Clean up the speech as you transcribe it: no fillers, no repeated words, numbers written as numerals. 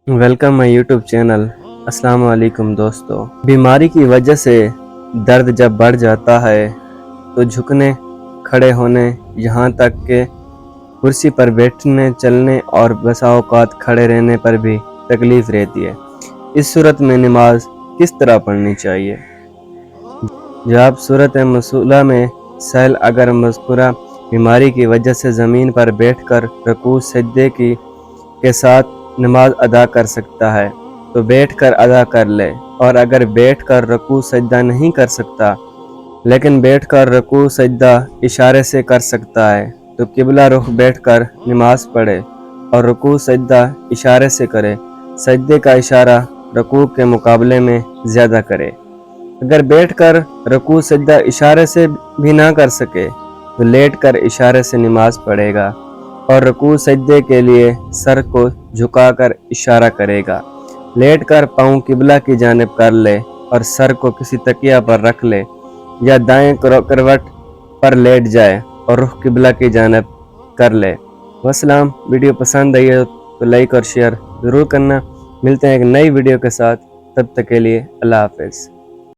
Welcome مائی YouTube channel. السلام علیکم دوستو۔ بیماری کی وجہ سے درد جب بڑھ جاتا ہے تو جھکنے، کھڑے ہونے، یہاں تک کہ کرسی پر بیٹھنے، چلنے اور بسا اوقات کھڑے رہنے پر بھی تکلیف رہتی ہے۔ اس صورت میں نماز کس طرح پڑھنی چاہیے؟ جواب: صورت مسئلہ میں سائل اگر مذکورہ بیماری کی وجہ سے زمین پر بیٹھ کر رکوع سجدے کے ساتھ نماز ادا کر سکتا ہے تو بیٹھ کر ادا کر لے، اور اگر بیٹھ کر رکوع سجدہ نہیں کر سکتا لیکن بیٹھ کر رکوع سجدہ اشارے سے کر سکتا ہے تو قبلہ رخ بیٹھ کر نماز پڑھے اور رکوع سجدہ اشارے سے کرے۔ سجدے کا اشارہ رکوع کے مقابلے میں زیادہ کرے۔ اگر بیٹھ کر رکوع سجدہ اشارے سے بھی نہ کر سکے تو لیٹ کر اشارے سے نماز پڑھے گا اور رکوع سجدے کے لیے سر کو جھکا کر اشارہ کرے گا۔ لیٹ کر پاؤں قبلہ کی جانب کر لے اور سر کو کسی تکیہ پر رکھ لے یا دائیں کروٹ پر لیٹ جائے اور رخ قبلہ کی جانب کر لے۔ والسلام۔ ویڈیو پسند آئی ہے تو لائک اور شیئر ضرور کرنا۔ ملتے ہیں ایک نئی ویڈیو کے ساتھ، تب تک کے لیے اللہ حافظ۔